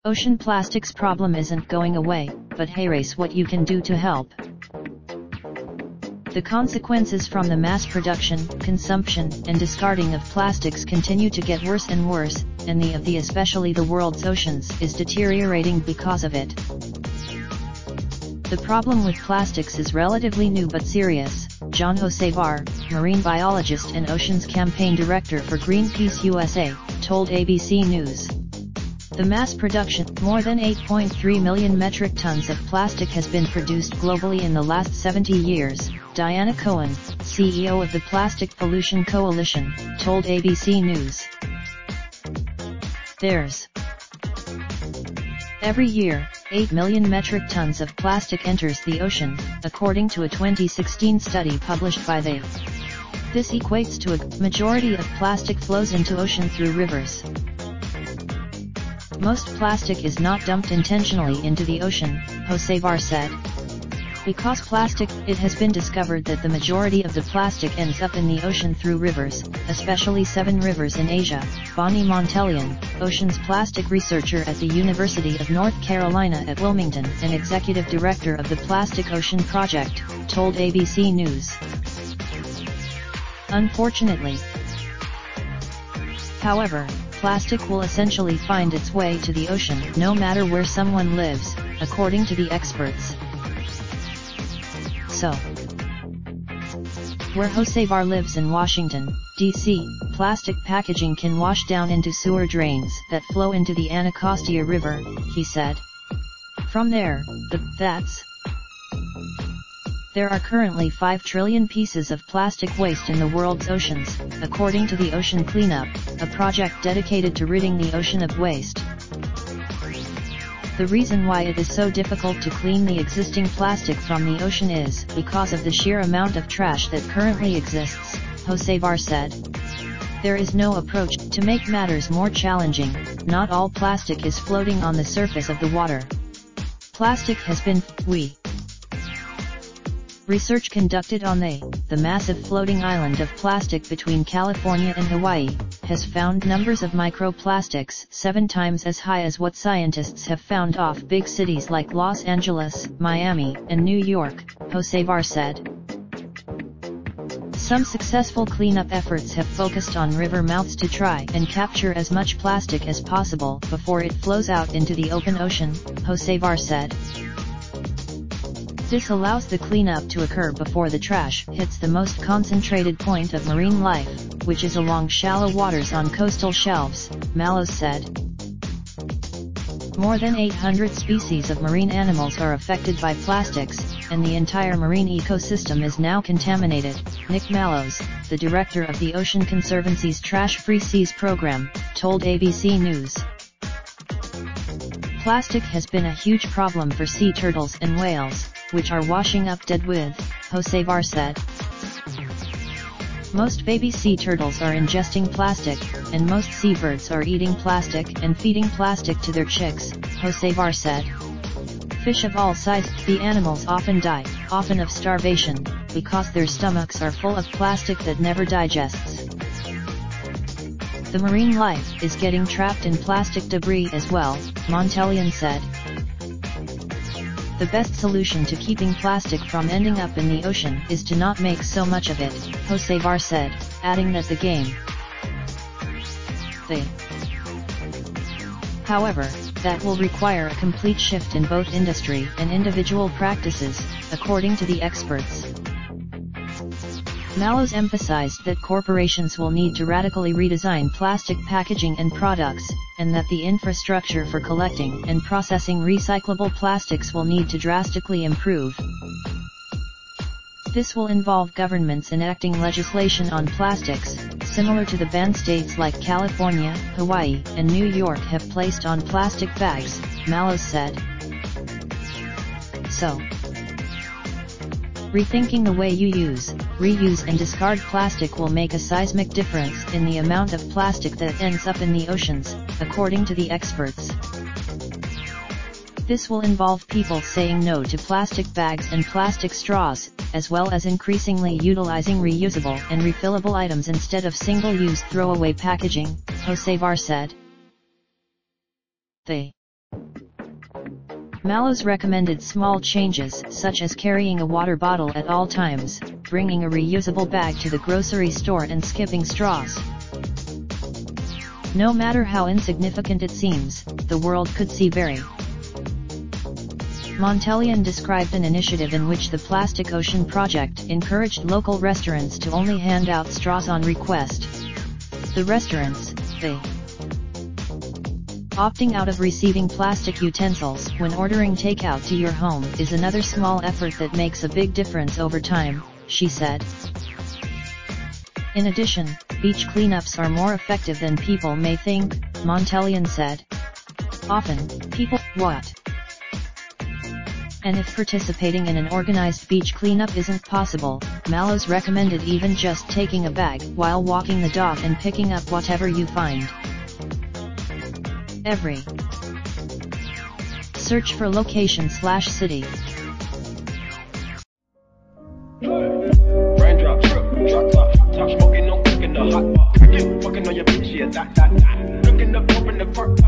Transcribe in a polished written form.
Ocean plastics problem isn't going away, but here's what you can do to help. The consequences from the mass production, consumption, and discarding of plastics continue to get worse and worse, and especially the world's oceans is deteriorating because of it. The problem with plastics is relatively new but serious, John Josevar, marine biologist and oceans campaign director for Greenpeace USA, told ABC News. The mass production, more than 8.3 million metric tons of plastic has been produced globally in the last 70 years, Diana Cohen, CEO of the Plastic Pollution Coalition, told ABC News. Every year, 8 million metric tons of plastic enters the ocean, according to a 2016 study published by the. This equates to a majority of plastic flows into ocean through rivers. Most plastic is not dumped intentionally into the ocean, Josevar said. Because plastic, it has been discovered that the majority of the plastic ends up in the ocean through rivers, especially 7 rivers in Asia. Bonnie Montelian, oceans plastic researcher at the University of North Carolina at Wilmington and executive director of the Plastic Ocean Project, told ABC News. Unfortunately, however, plastic will essentially find its way to the ocean no matter where someone lives, according to the experts. So, where Josevar lives in Washington, D.C., plastic packaging can wash down into sewer drains that flow into the Anacostia River, he said. From there, there are currently 5 trillion pieces of plastic waste in the world's oceans, according to the Ocean Cleanup, a project dedicated to ridding the ocean of waste. The reason why it is so difficult to clean the existing plastic from the ocean is because of the sheer amount of trash that currently exists, Josevar said. There is no approach to make matters more challenging. Not all plastic is floating on the surface of the water. Plastic has been Research conducted on the massive floating island of plastic between California and Hawaii, has found numbers of microplastics 7 times as high as what scientists have found off big cities like Los Angeles, Miami, and New York, Josevar said. Some successful cleanup efforts have focused on river mouths to try and capture as much plastic as possible before it flows out into the open ocean, Josevar said. This allows the cleanup to occur before the trash hits the most concentrated point of marine life, which is along shallow waters on coastal shelves, Mallows said. More than 800 species of marine animals are affected by plastics, and the entire marine ecosystem is now contaminated, Nick Mallows, the director of the Ocean Conservancy's Trash-Free Seas program, told ABC News. Plastic has been a huge problem for sea turtles and whales, which are washing up dead with, Josevar said. Most baby sea turtles are ingesting plastic, and most seabirds are eating plastic and feeding plastic to their chicks, Josevar said. Fish of all sizes, the animals often die, often of starvation, because their stomachs are full of plastic that never digests. The marine life is getting trapped in plastic debris as well, Montelian said. The best solution to keeping plastic from ending up in the ocean is to not make so much of it, Josevar said, adding that However, that will require a complete shift in both industry and individual practices, according to the experts. Mallows emphasized that corporations will need to radically redesign plastic packaging and products, and that the infrastructure for collecting and processing recyclable plastics will need to drastically improve. This will involve governments enacting legislation on plastics, similar to the ban states like California, Hawaii, and New York have placed on plastic bags, Mallows said. So, rethinking the way you use, reuse and discard plastic will make a seismic difference in the amount of plastic that ends up in the oceans, according to the experts. This will involve people saying no to plastic bags and plastic straws, as well as increasingly utilizing reusable and refillable items instead of single-use throwaway packaging, Josevar said. Mallows recommended small changes such as carrying a water bottle at all times, bringing a reusable bag to the grocery store and skipping straws. No matter how insignificant it seems, the world could see very. Montelian described an initiative in which the Plastic Ocean Project encouraged local restaurants to only hand out straws on request. The restaurants, opting out of receiving plastic utensils when ordering takeout to your home is another small effort that makes a big difference over time, she said. In addition, beach cleanups are more effective than people may think, Montelian said. Often, people, what? And if participating in an organized beach cleanup isn't possible, Mallows recommended even just taking a bag while walking the dog and picking up whatever you find. Every search for location/city. Raindrop, truck top smoking, no cooking the hot pot. Fucking on your bitch, yeah, that. Looking up, open the park.